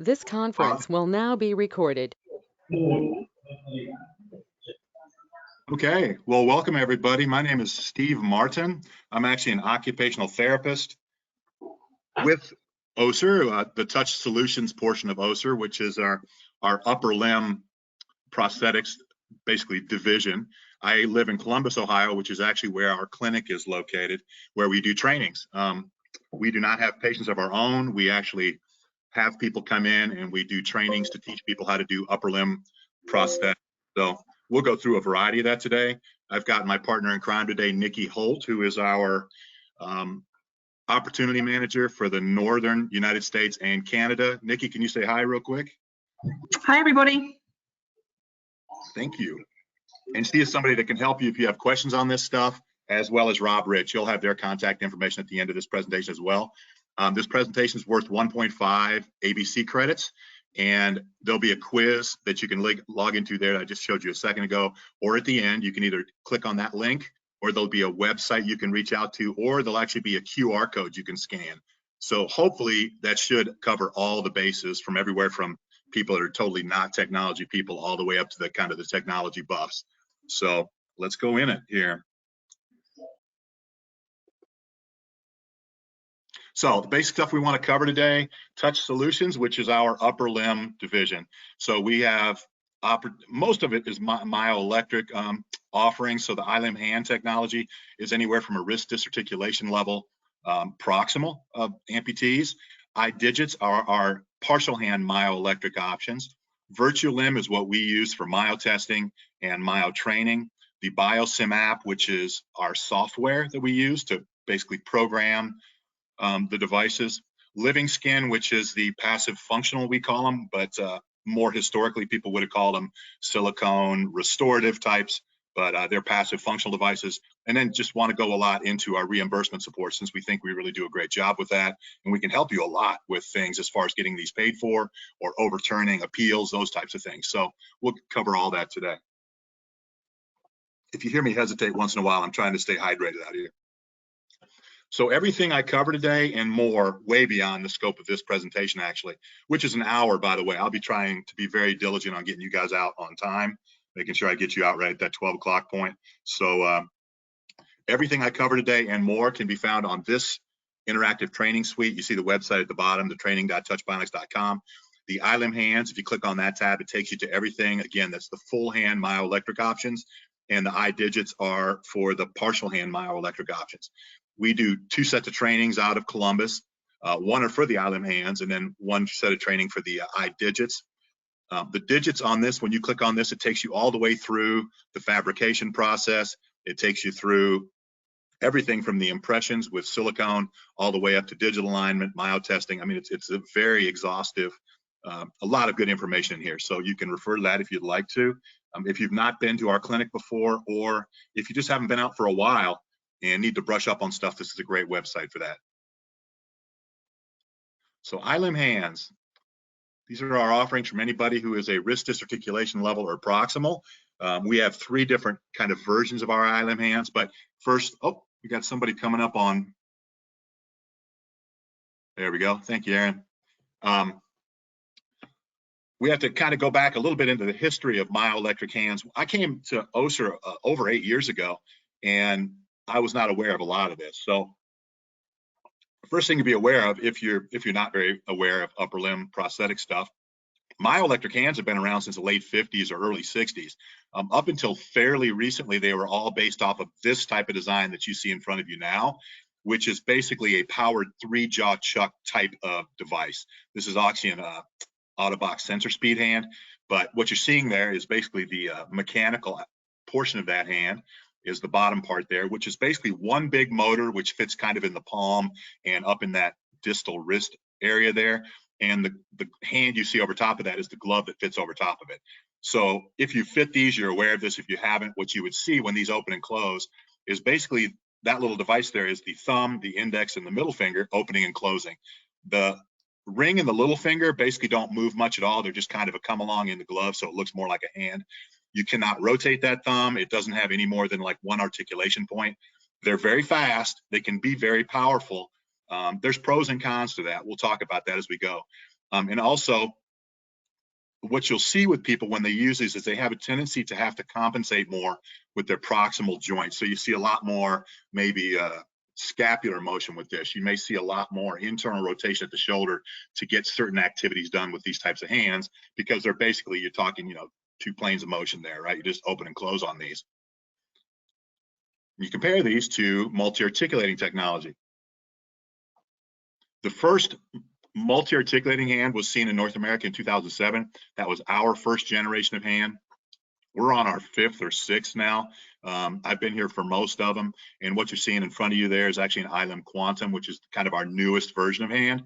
This conference will now be recorded. Okay, well, welcome everybody. My name is Steve Martin. I'm actually an occupational therapist with Össur, the Touch Solutions portion of Össur, which is our upper limb prosthetics, basically division. I live in Columbus, Ohio, which is actually where our clinic is located, where we do trainings. We do not have patients of our own. We actually have people come in and we do trainings to teach people how to do upper limb prosthetics. So we'll go through a variety of that today. I've got my partner in crime today, Nikki Holt, who is our opportunity manager for the Northern United States and Canada. Nikki, can you say hi real quick? Hi, everybody. Thank you. And she is somebody that can help you if you have questions on this stuff, as well as Rob Rich. You'll have their contact information at the end of this presentation as well. This presentation is worth 1.5 ABC credits, and there'll be a quiz that you can log into there that I just showed you a second ago, or at the end, you can either click on that link, or there'll be a website you can reach out to, or there'll actually be a QR code you can scan. So hopefully that should cover all the bases, from everywhere from people that are totally not technology people all the way up to the kind of the technology buffs. So let's go in it here. So the basic stuff we want to cover today: Touch Solutions, which is our upper limb division. So we have most of it is myoelectric offerings. So the iLimb hand technology is anywhere from a wrist disarticulation level, proximal amputees. iDigits are our partial hand myoelectric options. Virtual Limb is what we use for myo testing and myo training. The BioSim app, which is our software that we use to basically program the devices. Living Skin, which is the passive functional, we call them, but more historically people would have called them silicone restorative types, but they're passive functional devices. And then just want to go a lot into our reimbursement support, since we think we really do a great job with that, and we can help you a lot with things as far as getting these paid for or overturning appeals, those types of things. So we'll cover all that today. If you hear me hesitate once in a while, I'm trying to stay hydrated out here. So everything I cover today and more, way beyond the scope of this presentation actually, which is an hour, by the way. I'll be trying to be very diligent on getting you guys out on time, making sure I get you out right at that 12 o'clock point. So everything I cover today and more can be found on this interactive training suite. You see the website at the bottom, the training.touchbionics.com. The iLimb hands, if you click on that tab, it takes you to everything. Again, that's the full hand myoelectric options, and the iDigits are for the partial hand myoelectric options. We do 2 sets of trainings out of Columbus. One are for the iLimb hands, and then 1 set of training for the iDigits. The digits on this, when you click on this, it takes you all the way through the fabrication process. It takes you through everything from the impressions with silicone all the way up to digital alignment, myo testing. I mean, it's a very exhaustive, a lot of good information in here. So you can refer to that if you'd like to. If you've not been to our clinic before, or if you just haven't been out for a while and need to brush up on stuff, this is a great website for that. So iLimb hands. These are our offerings from anybody who is a wrist disarticulation level or proximal. We have 3 different kind of versions of our iLimb hands, but first, oh, we got somebody coming up on. There we go. Thank you, Aaron. We have to kind of go back a little bit into the history of myoelectric hands. I came to Össur over 8 years ago, and I was not aware of a lot of this. So the first thing to be aware of, if you're not very aware of upper limb prosthetic stuff, myoelectric hands have been around since the late 50s or early 60s. Up until fairly recently, they were all based off of this type of design that you see in front of you now, which is basically a powered 3-jaw chuck type of device. This is actually an out-of-box sensor speed hand, but what you're seeing there is basically the mechanical portion of that hand is the bottom part there, which is basically one big motor which fits kind of in the palm and up in that distal wrist area there. And the hand you see over top of that is the glove that fits over top of it. So if you fit these, you're aware of this. If you haven't, what you would see when these open and close is basically that little device there is the thumb, the index, and the middle finger opening and closing. The ring and the little finger basically don't move much at all. They're just kind of a come along in the glove, so it looks more like a hand. You cannot rotate that thumb. It doesn't have any more than like 1 articulation point. They're very fast. They can be very powerful. There's pros and cons to that. We'll talk about that as we go. And also, what you'll see with people when they use these is they have a tendency to have to compensate more with their proximal joints. So you see a lot more maybe scapular motion with this. You may see a lot more internal rotation at the shoulder to get certain activities done with these types of hands, because they're basically, you're talking, you know, two planes of motion there, right? You just open and close on these. You compare these to multi-articulating technology. The first multi-articulating hand was seen in North America in 2007. That was our first generation of hand. We're on our fifth or sixth now. I've been here for most of them. And what you're seeing in front of you there is actually an iLim Quantum, which is kind of our newest version of hand.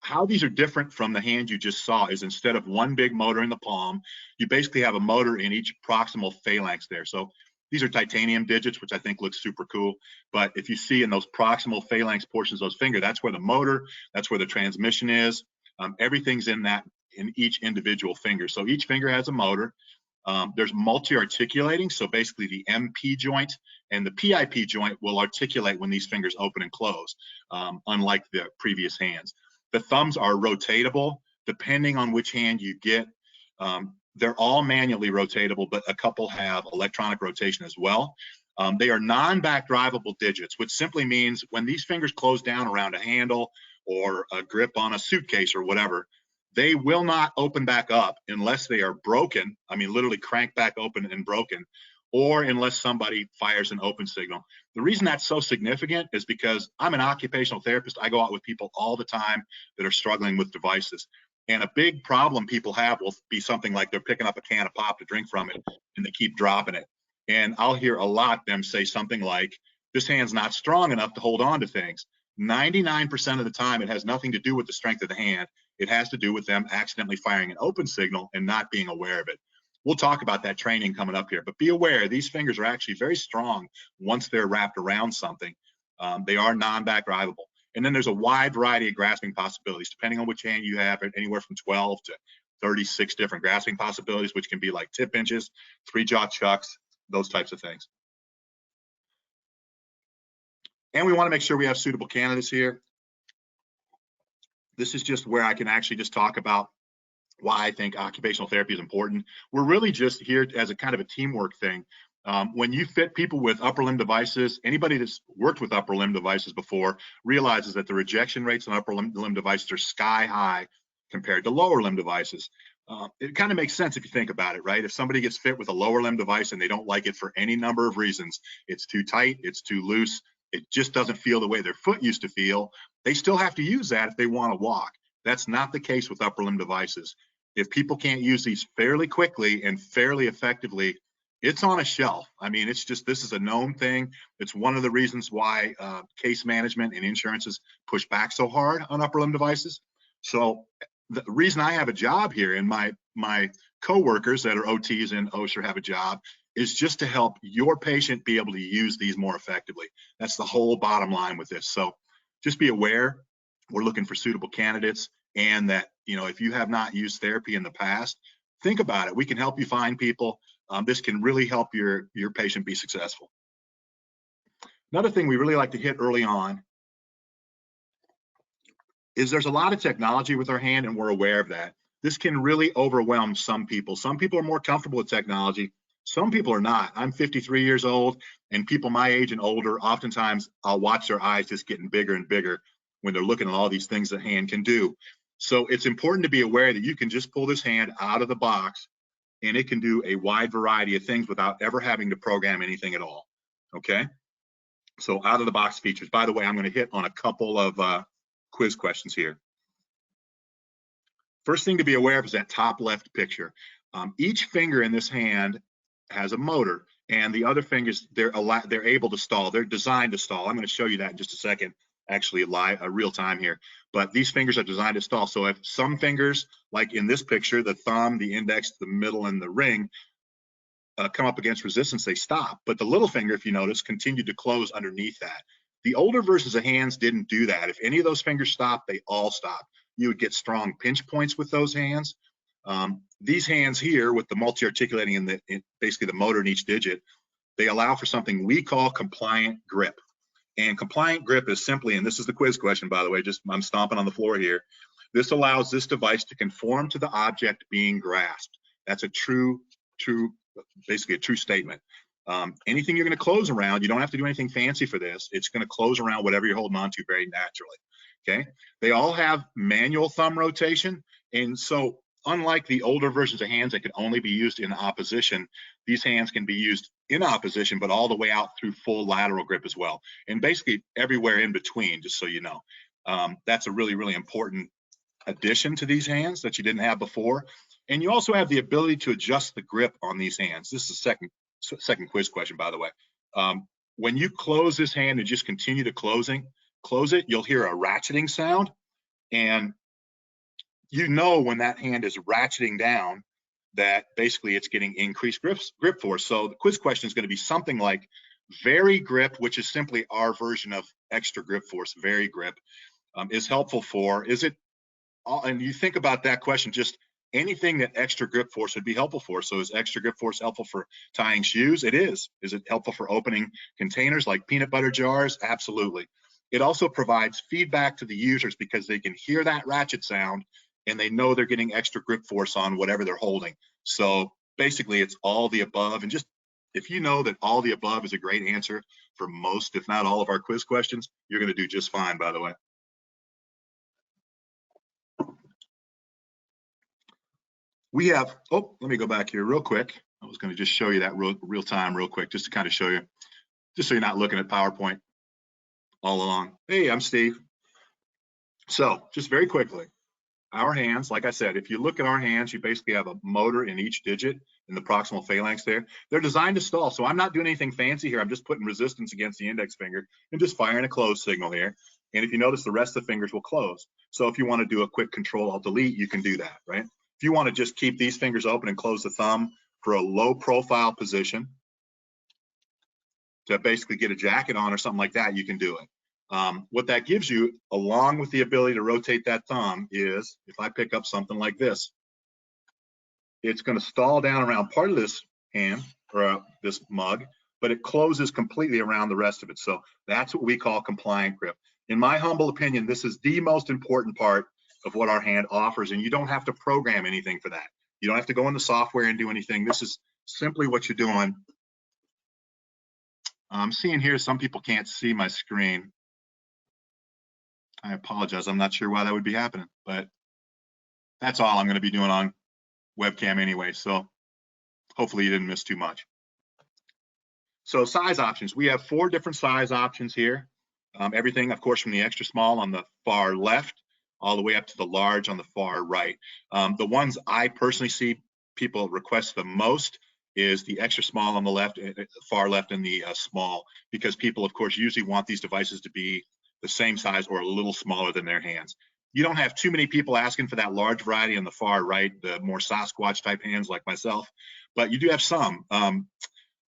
How these are different from the hand you just saw is, instead of one big motor in the palm, you basically have a motor in each proximal phalanx there. So these are titanium digits, which I think looks super cool. But if you see in those proximal phalanx portions of those fingers, that's where the motor, that's where the transmission is. Everything's in that, in each individual finger. So each finger has a motor. There's multi-articulating. So basically the MP joint and the PIP joint will articulate when these fingers open and close, unlike the previous hands. The thumbs are rotatable depending on which hand you get. They're all manually rotatable, but a couple have electronic rotation as well. They are non-back drivable digits, which simply means when these fingers close down around a handle or a grip on a suitcase or whatever, they will not open back up unless they are broken. I mean, literally crank back open and broken, or unless somebody fires an open signal. The reason that's so significant is because I'm an occupational therapist. I go out with people all the time that are struggling with devices. And a big problem people have will be something like they're picking up a can of pop to drink from it and they keep dropping it. And I'll hear a lot them say something like, this hand's not strong enough to hold on to things. 99% of the time, it has nothing to do with the strength of the hand. It has to do with them accidentally firing an open signal and not being aware of it. We'll talk about that training coming up here, but be aware these fingers are actually very strong once they're wrapped around something. They are non-back drivable. And then there's a wide variety of grasping possibilities, depending on which hand you have, anywhere from 12 to 36 different grasping possibilities, which can be like tip pinches, three-jaw chucks, those types of things. And we want to make sure we have suitable candidates here. This is just where I can actually just talk about why I think occupational therapy is important. We're really just here as a kind of a teamwork thing. When you fit people with upper limb devices, anybody that's worked with upper limb devices before realizes that the rejection rates on upper limb devices are sky high compared to lower limb devices. It kind of makes sense if you think about it, right? If somebody gets fit with a lower limb device and they don't like it for any number of reasons, it's too tight, it's too loose, it just doesn't feel the way their foot used to feel, they still have to use that if they want to walk. That's not the case with upper limb devices. If people can't use these fairly quickly and fairly effectively, it's on a shelf. I mean, it's just, this is a known thing. It's one of the reasons why case management and insurances push back so hard on upper limb devices. So the reason I have a job here, and my coworkers that are OTs in Össur have a job, is just to help your patient be able to use these more effectively. That's the whole bottom line with this. So just be aware, we're looking for suitable candidates, and that, you know, if you have not used therapy in the past, think about it. We can help you find people. This can really help your patient be successful. Another thing we really like to hit early on is there's a lot of technology with our hand, and we're aware of that. This can really overwhelm some people. Some people are more comfortable with technology. Some people are not. I'm 53 years old, and people my age and older, oftentimes I'll watch their eyes just getting bigger and bigger when they're looking at all these things that hand can do. So it's important to be aware that you can just pull this hand out of the box and it can do a wide variety of things without ever having to program anything at all, okay? So out of the box features. By the way, I'm gonna hit on a couple of quiz questions here. First thing to be aware of is that top left picture. Each finger in this hand has a motor, and the other fingers, they're able to stall. They're designed to stall. I'm gonna show you that in just a second, actually live, real time here. But these fingers are designed to stall. So if some fingers, like in this picture, the thumb, the index, the middle, and the ring, come up against resistance, they stop. But the little finger, if you notice, continued to close underneath that. The older versions of hands didn't do that. If any of those fingers stopped, they all stopped. You would get strong pinch points with those hands. These hands here with the multi-articulating and basically the motor in each digit, they allow for something we call compliant grip. And compliant grip is simply, and this is the quiz question, by the way, just I'm stomping on the floor here. This allows this device to conform to the object being grasped. That's a basically a true statement. Anything you're going to close around, you don't have to do anything fancy for this. It's going to close around whatever you're holding on to very naturally. Okay. They all have manual thumb rotation. And so unlike the older versions of hands that could only be used in opposition, these hands can be used in opposition, but all the way out through full lateral grip as well. And basically everywhere in between, just so you know. That's a really, really important addition to these hands that you didn't have before. And you also have the ability to adjust the grip on these hands. This is the second quiz question, by the way. When you close this hand and just continue to close it, you'll hear a ratcheting sound. And you know when that hand is ratcheting down that basically it's getting increased grip force. So the quiz question is going to be something like very grip, which is simply our version of extra grip force. Very grip is helpful for, is it, and you think about that question, just anything that extra grip force would be helpful for. So is extra grip force helpful for tying shoes? It is. Is it helpful for opening containers like peanut butter jars? Absolutely. It also provides feedback to the users because they can hear that ratchet sound and they know they're getting extra grip force on whatever they're holding. So basically it's all the above. And just if you know that all the above is a great answer for most, if not all of our quiz questions, you're going to do just fine, by the way. We have, oh, let me go back here real quick. I was going to just show you that real time real quick, just to kind of show you, just so you're not looking at PowerPoint all along. Hey, I'm Steve. So just very quickly, our hands, like I said, if you look at our hands, you basically have a motor in each digit in the proximal phalanx there. They're designed to stall. So I'm not doing anything fancy here. I'm just putting resistance against the index finger and just firing a close signal here. And if you notice, the rest of the fingers will close. So if you want to do a quick Control-Alt-Delete, you can do that, right? If you want to just keep these fingers open and close the thumb for a low profile position to basically get a jacket on or something like that, you can do it. What that gives you, along with the ability to rotate that thumb, is if I pick up something like this, it's going to stall down around part of this hand or this mug, but it closes completely around the rest of it. So that's what we call compliant grip. In my humble opinion, this is the most important part of what our hand offers, and you don't have to program anything for that. You don't have to go in the software and do anything. This is simply what you're doing. I'm seeing here some people can't see my screen. I apologize. I'm not sure why that would be happening, but that's all I'm going to be doing on webcam anyway. So hopefully you didn't miss too much. So size options. We have 4 different size options here. Everything, of course, from the extra small on the far left all the way up to the large on the far right. The ones I personally see people request the most is the extra small on the left, far left, and the small, because people, of course, usually want these devices to be the same size or a little smaller than their hands. You don't have too many people asking for that large variety on the far right, the more Sasquatch type hands like myself, but you do have some.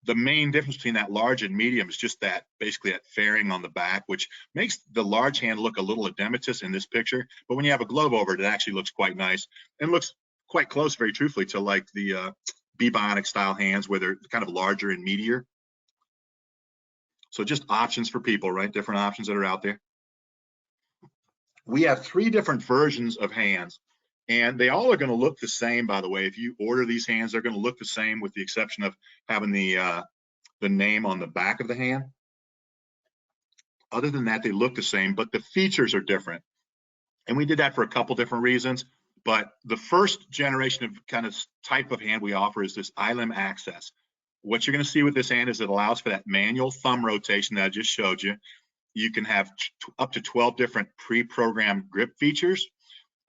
The main difference between that large and medium is just that, basically that fairing on the back, which makes the large hand look a little edematous in this picture. But when you have a glove over it, it actually looks quite nice and looks quite close, very truthfully, to like the B-Bionic style hands where they're kind of larger and meatier. So just options for people, right? Different options that are out there. We have 3 different versions of hands, and they all are going to look the same, by the way. If you order these hands, they're going to look the same with the exception of having the name on the back of the hand. Other than that, they look the same, but the features are different. And we did that for a couple different reasons. But the first generation of kind of type of hand we offer is this iLim access. What you're going to see with this hand is it allows for that manual thumb rotation that I just showed you. You can have up to 12 different pre-programmed grip features.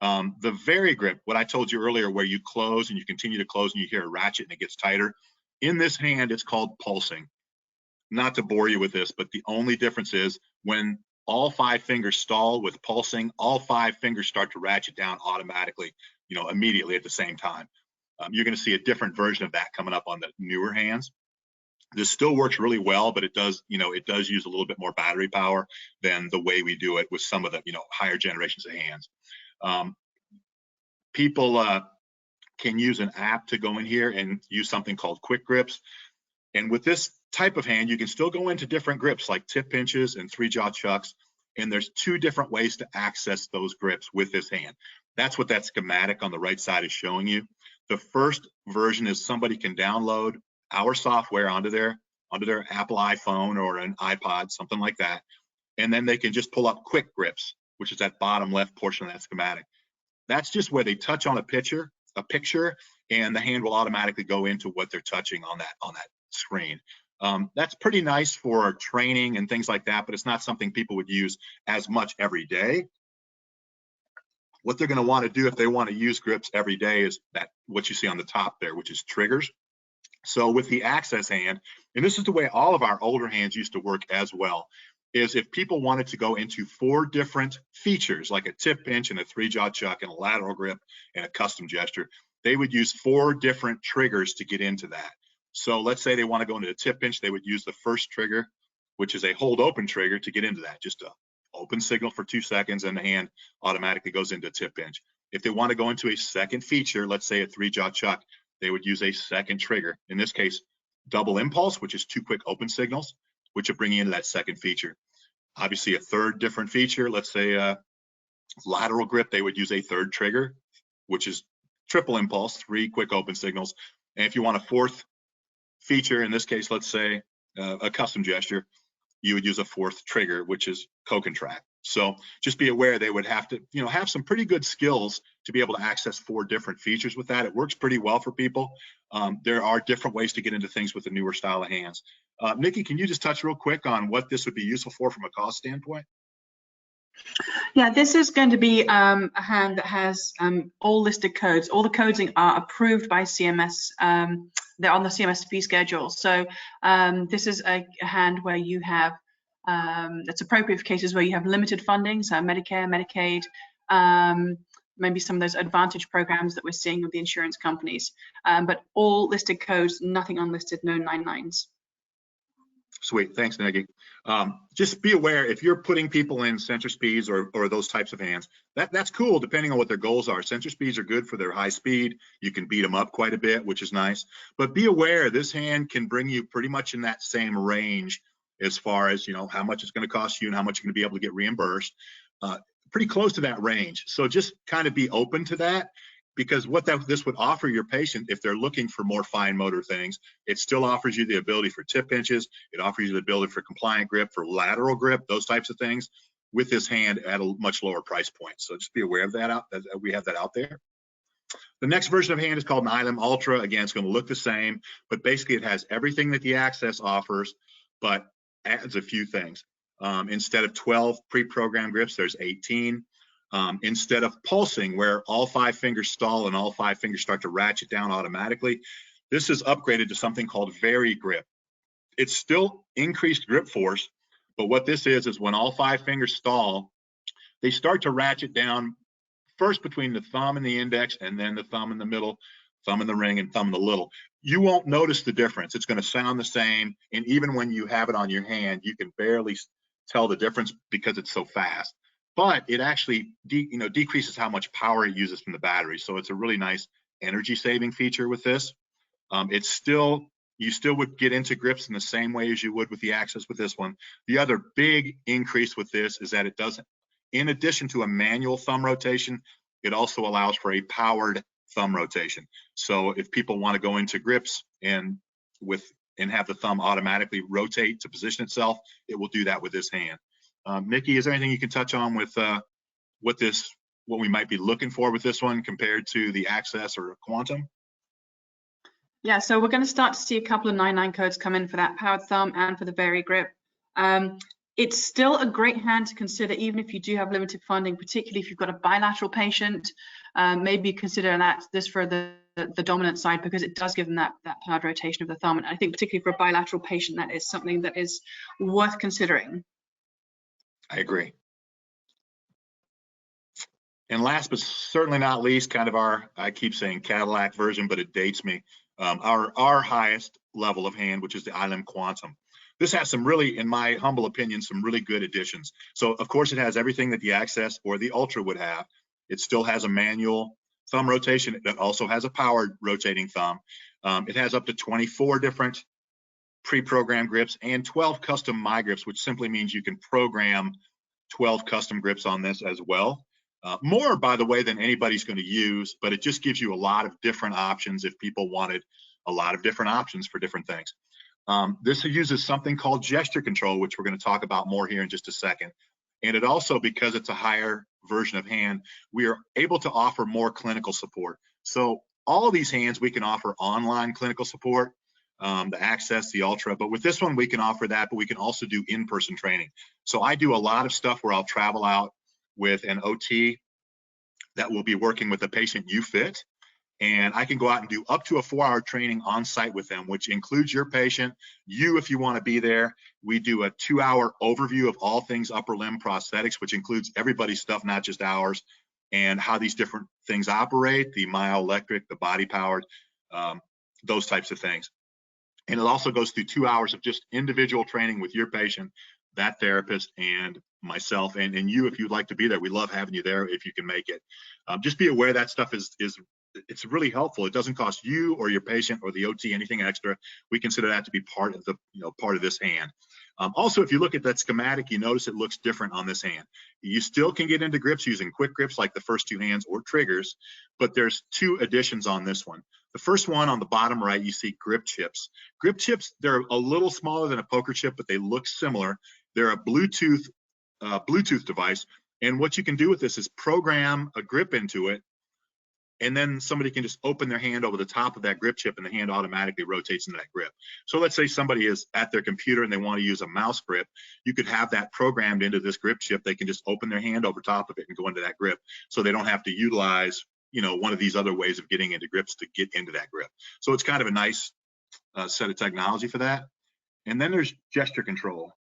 The very grip, what I told you earlier, where you close and you continue to close and you hear a ratchet and it gets tighter. In this hand, it's called pulsing. Not to bore you with this, but the only difference is when all 5 fingers stall with pulsing, all 5 fingers start to ratchet down automatically, immediately at the same time. You're going to see a different version of that coming up on the newer hands. This still works really well, but it does use a little bit more battery power than the way we do it with some of the, higher generations of hands. People can use an app to go in here and use something called quick grips. And with this type of hand, you can still go into different grips like tip pinches and 3-jaw chucks. and there's 2 different ways to access those grips with this hand. That's what that schematic on the right side is showing you. The first version is somebody can download our software onto their Apple iPhone or an iPod, something like that, and then they can just pull up quick grips, which is that bottom left portion of that schematic. That's just where they touch on a picture, and the hand will automatically go into what they're touching on that screen. That's pretty nice for training and things like that, but it's not something people would use as much every day. What they're going to want to do if they want to use grips every day is what you see on the top there, which is triggers. So with the access hand, and this is the way all of our older hands used to work as well, is if people wanted to go into 4 different features, like a tip pinch and a 3-jaw chuck and a lateral grip and a custom gesture, they would use 4 different triggers to get into that. So let's say they want to go into the tip pinch, they would use the first trigger, which is a hold open trigger, to get into that. Just a open signal for 2 seconds and the hand automatically goes into tip pinch. If they want to go into a second feature, let's say a 3-jaw chuck, they would use a second trigger. In this case, double impulse, which is 2 quick open signals, which will bring you into that second feature. Obviously, a third different feature, let's say lateral grip, they would use a third trigger, which is triple impulse, 3 quick open signals. And if you want a 4th feature, in this case, let's say a custom gesture, you would use a 4th trigger, which is co-contract. So just be aware they would have to, have some pretty good skills to be able to access 4 different features with that. It works pretty well for people. There are different ways to get into things with the newer style of hands. Nikki, can you just touch real quick on what this would be useful for from a cost standpoint? Yeah, this is going to be a hand that has all listed codes. All the coding are approved by CMS. They're on the CMS fee schedule. So this is a hand where you have, that's appropriate for cases where you have limited funding, so Medicare, Medicaid, maybe some of those advantage programs that we're seeing with the insurance companies. But all listed codes, nothing unlisted, no 99s. Sweet, thanks, Nikki. Just be aware, if you're putting people in sensor speeds or those types of hands, that's cool depending on what their goals are. Sensor speeds are good for their high speed. You can beat them up quite a bit, which is nice. But be aware, this hand can bring you pretty much in that same range as far as, how much it's going to cost you and how much you're going to be able to get reimbursed. Pretty close to that range. So just kind of be open to that, because what this would offer your patient, if they're looking for more fine motor things, it still offers you the ability for tip pinches. It offers you the ability for compliant grip, for lateral grip, those types of things with this hand at a much lower price point. So just be aware of that, that we have that out there. The next version of hand is called an ILM Ultra. Again, it's going to look the same, but basically it has everything that the Access offers, but adds a few things. Instead of 12 pre-programmed grips, there's 18. Instead of pulsing, where all 5 fingers stall and all 5 fingers start to ratchet down automatically, this is upgraded to something called Vary Grip. It's still increased grip force, but what this is when all 5 fingers stall, they start to ratchet down first between the thumb and the index, and then the thumb in the middle, thumb in the ring, and thumb in the little. You won't notice the difference. It's going to sound the same, and even when you have it on your hand, you can barely tell the difference because it's so fast. But it actually decreases how much power it uses from the battery. So it's a really nice energy saving feature with this. You still would get into grips in the same way as you would with the Access with this one. The other big increase with this is that it doesn't, in addition to a manual thumb rotation, it also allows for a powered thumb rotation. So if people want to go into grips and have the thumb automatically rotate to position itself, it will do that with this hand. Nikki, is there anything you can touch on with what we might be looking for with this one compared to the Access or Quantum? Yeah, so we're going to start to see a couple of 99 codes come in for that powered thumb and for the Vary Grip. It's still a great hand to consider, even if you do have limited funding, particularly if you've got a bilateral patient. Maybe consider this for the dominant side, because it does give them that powered rotation of the thumb. And I think particularly for a bilateral patient, that is something that is worth considering. I agree. And last but certainly not least, kind of I keep saying Cadillac version, but it dates me, our highest level of hand, which is the ILM Quantum. This has some really, in my humble opinion, some really good additions. So of course it has everything that the Access or the Ultra would have. It still has a manual thumb rotation. It also has a powered rotating thumb. It has up to 24 different pre-programmed grips and 12 custom My Grips, which simply means you can program 12 custom grips on this as well. More, by the way, than anybody's going to use, but it just gives you a lot of different options if people wanted a lot of different options for different things. This uses something called gesture control, which we're going to talk about more here in just a second. And it also, because it's a higher version of hand, we are able to offer more clinical support. So all of these hands, we can offer online clinical support, the Access, the Ultra, but with this one, we can offer that, but we can also do in-person training. So I do a lot of stuff where I'll travel out with an OT that will be working with a patient you fit, and I can go out and do up to a 4-hour training on site with them, which includes your patient, you if you want to be there. We do a 2-hour overview of all things upper limb prosthetics, which includes everybody's stuff, not just ours, and how these different things operate, the myoelectric, the body powered, those types of things. And it also goes through 2 hours of just individual training with your patient, that therapist, and myself, and you if you'd like to be there. We love having you there if you can make it. Just be aware that stuff is it's really helpful. It doesn't cost you or your patient or the OT anything extra. We consider that to be part of the part of this hand. Also, if you look at that schematic, you notice it looks different on this hand. You still can get into grips using quick grips like the first two hands or triggers, but there's 2 additions on this one. The first one on the bottom right, you see grip chips. Grip chips, they're a little smaller than a poker chip, but they look similar. They're a Bluetooth device, and what you can do with this is program a grip into it, and then somebody can just open their hand over the top of that grip chip and the hand automatically rotates into that grip. So let's say somebody is at their computer and they want to use a mouse grip. You could have that programmed into this grip chip. They can just open their hand over top of it and go into that grip, so they don't have to utilize one of these other ways of getting into grips to get into that grip. So it's kind of a nice set of technology for that. And then there's gesture control.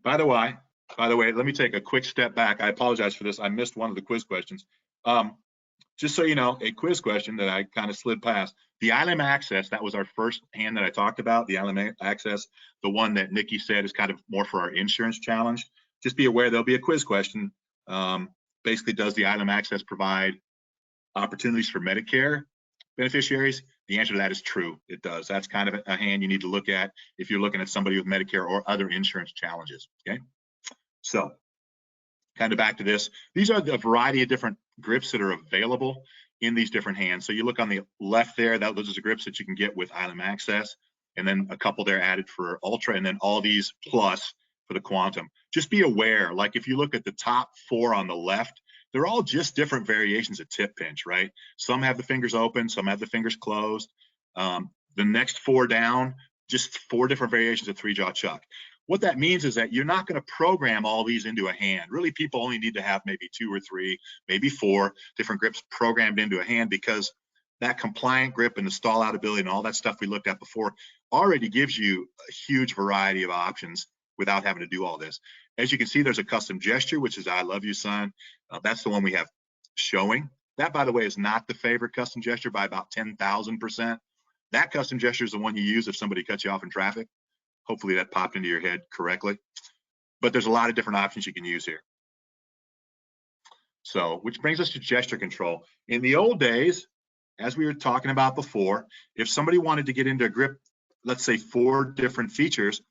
By the way, let me take a quick step back. I apologize for this. I missed one of the quiz questions. Just so you know, a quiz question that I kind of slid past. The ILM Access, that was our first hand that I talked about, the ILM Access, the one that Nikki said is kind of more for our insurance challenge. Just be aware there'll be a quiz question. Basically, does the ILM Access provide opportunities for Medicare beneficiaries? The answer to that is true. It does. That's kind of a hand you need to look at if you're looking at somebody with Medicare or other insurance challenges. Okay, so kind of back to this. These are the variety of different grips that are available in these different hands. So you look on the left there, those are the grips that you can get with ILM Access, and then a couple there added for Ultra, and then all these plus for the Quantum. Just be aware, like if you look at the top 4 on the left, they're all just different variations of tip pinch, right? Some have the fingers open, some have the fingers closed. The next 4 down, just 4 different variations of 3-jaw chuck. What that means is that you're not going to program all these into a hand. Really, people only need to have maybe 2 or 3, maybe 4 different grips programmed into a hand, because that compliant grip and the stall out ability and all that stuff we looked at before already gives you a huge variety of options without having to do all this. As you can see, there's a custom gesture, which is I love you, son. That's the one we have showing. That, by the way, is not the favorite custom gesture by about 10,000%. That custom gesture is the one you use if somebody cuts you off in traffic. Hopefully that popped into your head correctly. But there's a lot of different options you can use here. So, which brings us to gesture control. In the old days, as we were talking about before, if somebody wanted to get into a grip, let's say 4 different features,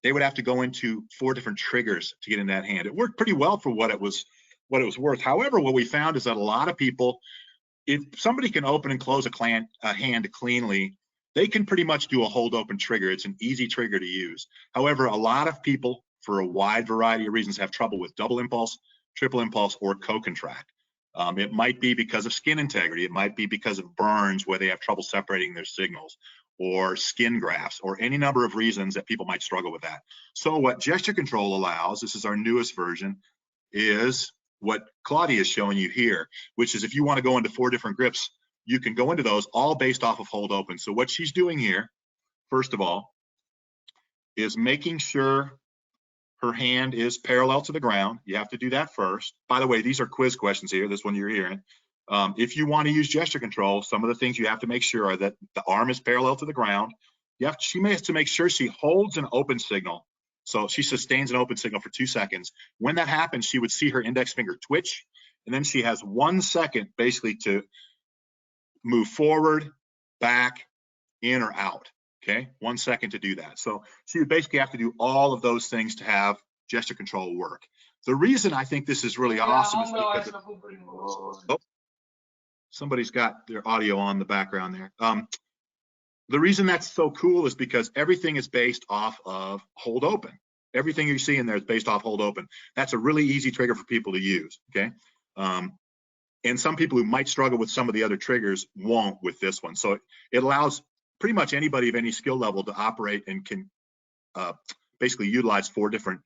they would have to go into 4 different triggers to get in that hand. It worked pretty well for what it was worth. However, what we found is that a lot of people, if somebody can open and close a hand cleanly, they can pretty much do a hold open trigger. It's an easy trigger to use. However, a lot of people, for a wide variety of reasons, have trouble with double impulse, triple impulse, or co-contract. It might be because of skin integrity. It might be because of burns where they have trouble separating their signals, or skin grafts, or any number of reasons that people might struggle with that. So what gesture control allows, this is our newest version, is what Claudia is showing you here, which is if you want to go into 4 different grips, you can go into those all based off of hold open. So what she's doing here, first of all, is making sure her hand is parallel to the ground. You have to do that first. By the way, these are quiz questions here, this one you're hearing. If you want to use gesture control, some of the things you have to make sure are that the arm is parallel to the ground. She may have to make sure she holds an open signal. So she sustains an open signal for 2 seconds. When that happens, she would see her index finger twitch, and then she has 1 second basically to move forward, back, in or out. Okay, 1 second to do that. So you basically have to do all of those things to have gesture control work. The reason I think this is really awesome is because somebody's got their audio on the background there. The reason that's so cool is because everything is based off of hold open. Everything you see in there is based off hold open. That's a really easy trigger for people to use, okay? And some people who might struggle with some of the other triggers won't with this one. So it allows pretty much anybody of any skill level to operate and can basically utilize 4 different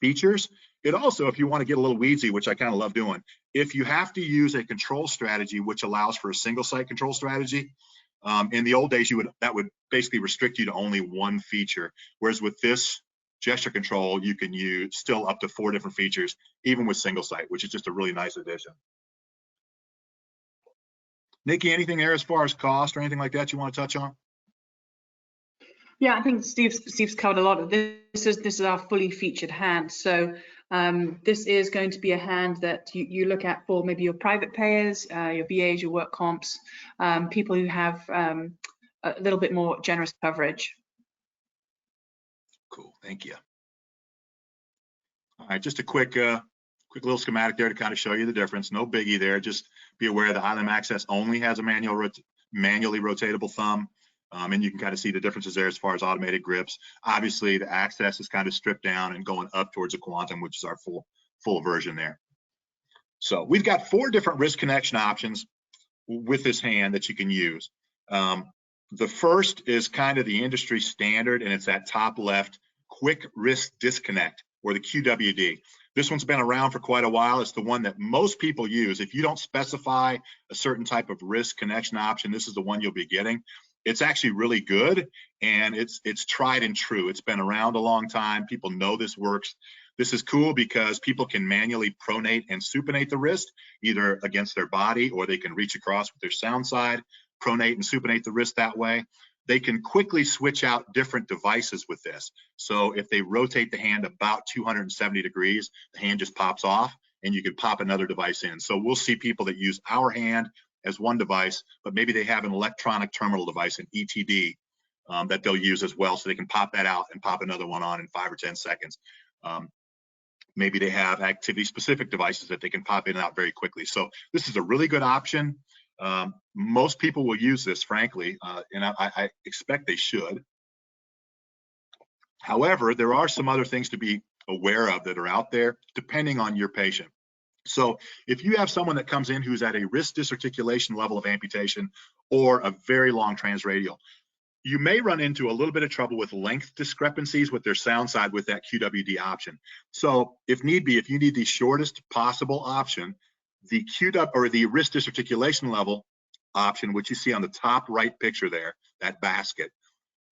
features. It also, if you want to get a little weedsy, which I kind of love doing, if you have to use a control strategy which allows for a single site control strategy, in the old days that would basically restrict you to only 1 feature, whereas with this gesture control you can use still up to 4 different features even with single site, which is just a really nice addition. Nikki, anything there as far as cost or anything like that you want to touch on? Yeah, I think Steve's covered a lot of this. This is our fully featured hand. So this is going to be a hand that you look at for maybe your private payers, your VAs, your work comps, people who have a little bit more generous coverage. Cool, thank you. All right, just a quick little schematic there to kind of show you the difference. No biggie there. Just be aware that ILM Access only has a manually rotatable thumb, and you can kind of see the differences there as far as automated grips. Obviously, the Access is kind of stripped down and going up towards a Quantum, which is our full version there. So we've got 4 different wrist connection options with this hand that you can use. The first is kind of the industry standard, and it's that top left quick wrist disconnect, or the QWD. This one's been around for quite a while. It's the one that most people use. If you don't specify a certain type of wrist connection option, this is the one you'll be getting. It's actually really good, and it's tried and true. It's been around a long time. People know this works. This is cool because people can manually pronate and supinate the wrist, either against their body, or they can reach across with their sound side, pronate and supinate the wrist that way. They can quickly switch out different devices with this. So if they rotate the hand about 270 degrees, the hand just pops off and you can pop another device in. So we'll see people that use our hand as one device, but maybe they have an electronic terminal device, an ETD, that they'll use as well. So they can pop that out and pop another one on in 5 or 10 seconds. Maybe they have activity-specific devices that they can pop in and out very quickly. So this is a really good option. Most people will use this, frankly, and I expect they should. However, there are some other things to be aware of that are out there, depending on your patient. So if you have someone that comes in who's at a wrist disarticulation level of amputation or a very long transradial, you may run into a little bit of trouble with length discrepancies with their sound side with that QWD option. So if need be, if you need the shortest possible option, the QW or the wrist disarticulation level option, which you see on the top right picture there, that basket,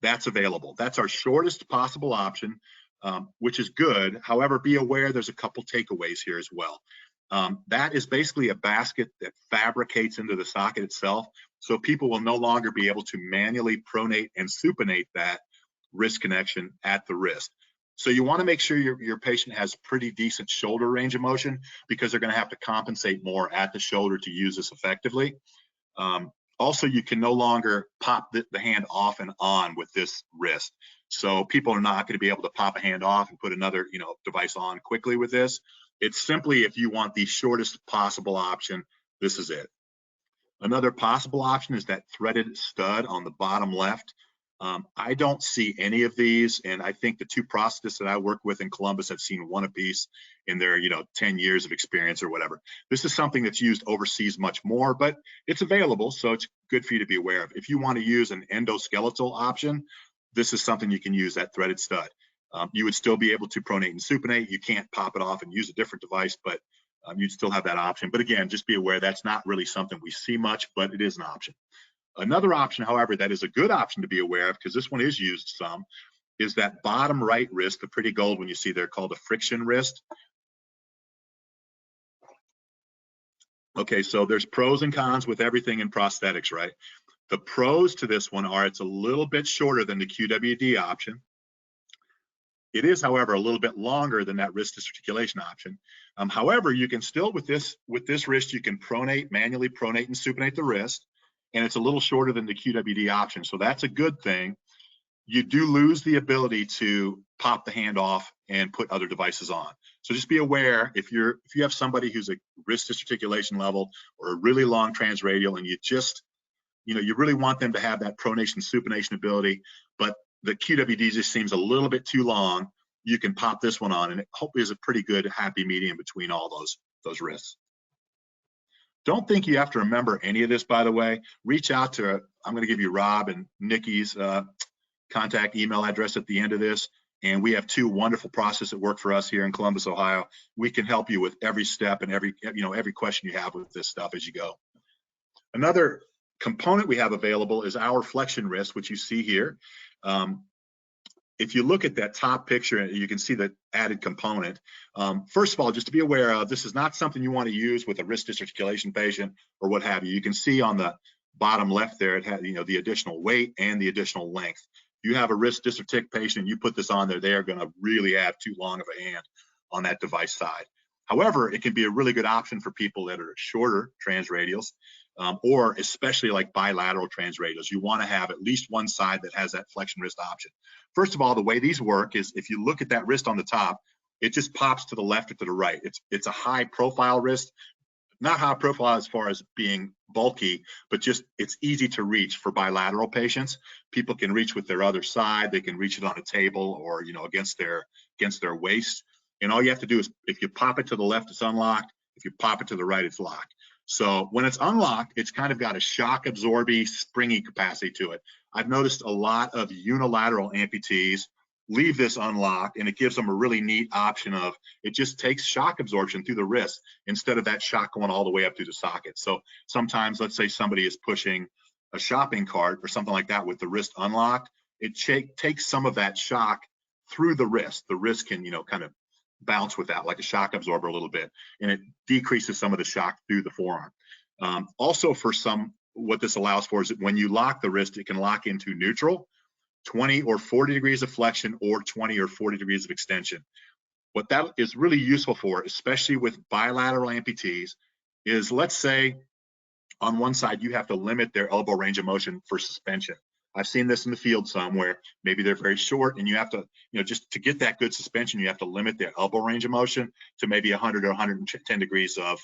that's available. That's our shortest possible option, which is good. However, be aware there's a couple takeaways here as well. That is basically a basket that fabricates into the socket itself. So people will no longer be able to manually pronate and supinate that wrist connection at the wrist. So you want to make sure your patient has pretty decent shoulder range of motion, because they're going to have to compensate more at the shoulder to use this effectively. Also, you can no longer pop the hand off and on with this wrist. So people are not going to be able to pop a hand off and put another device on quickly with this. It's simply, if you want the shortest possible option, this is it. Another possible option is that threaded stud on the bottom left. I don't see any of these, and I think the 2 prosthetists that I work with in Columbus have seen 1 apiece in their 10 years of experience or whatever. This is something that's used overseas much more, but it's available, so it's good for you to be aware of. If you want to use an endoskeletal option, this is something you can use, that threaded stud. You would still be able to pronate and supinate. You can't pop it off and use a different device, but you'd still have that option. But again, just be aware that's not really something we see much, but it is an option. Another option, however, that is a good option to be aware of, because this one is used some, is that bottom right wrist, the pretty gold one you see there, called a friction wrist. Okay, so there's pros and cons with everything in prosthetics, right? The pros to this one are it's a little bit shorter than the QWD option. It is, however, a little bit longer than that wrist disarticulation option. However, you can still, with this wrist, you can manually pronate and supinate the wrist, and it's a little shorter than the QWD option. So that's a good thing. you do lose the ability to pop the hand off and put other devices on. So just be aware, if you have somebody who's a wrist dysarticulation level or a really long transradial, and you really want them to have that pronation supination ability, but the QWD just seems a little bit too long, you can pop this one on, and it hopefully is a pretty good happy medium between all those wrists. Don't think you have to remember any of this, by the way. Reach out to, I'm going to give you Rob and Nikki's contact email address at the end of this, and we have 2 wonderful processors that work for us here in Columbus, Ohio. We can help you with every step and every question you have with this stuff as you go. Another component we have available is our flexion wrist, which you see here. If you look at that top picture, you can see the added component. First of all, just to be aware of, this is not something you want to use with a wrist dysarticulation patient or what have you. You can see on the bottom left there, it has the additional weight and the additional length. You have a wrist dysartic patient, you put this on there, they are going to really have too long of a hand on that device side. However, it can be a really good option for people that are shorter transradials, or especially like bilateral transradials. You want to have at least one side that has that flexion wrist option. First of all, the way these work is if you look at that wrist on the top, it just pops to the left or to the right. It's a high profile wrist, not high profile as far as being bulky, but just it's easy to reach for bilateral patients. People can reach with their other side, they can reach it on a table or against their waist. And all you have to do is, if you pop it to the left, it's unlocked. If you pop it to the right, it's locked. So when it's unlocked, it's kind of got a shock absorbing, springy capacity to it. I've noticed a lot of unilateral amputees leave this unlocked, and it gives them a really neat option of, it just takes shock absorption through the wrist instead of that shock going all the way up through the socket. So sometimes, let's say somebody is pushing a shopping cart or something like that with the wrist unlocked, it takes some of that shock through the wrist. The wrist can, kind of bounce with that like a shock absorber a little bit, and it decreases some of the shock through the forearm. Also, for some, what this allows for is that when you lock the wrist, it can lock into neutral, 20 or 40 degrees of flexion, or 20 or 40 degrees of extension. What that is really useful for, especially with bilateral amputees, is, let's say on one side you have to limit their elbow range of motion for suspension. I've seen this in the field somewhere. Maybe they're very short, and you have to, just to get that good suspension, you have to limit their elbow range of motion to maybe 100 or 110 degrees of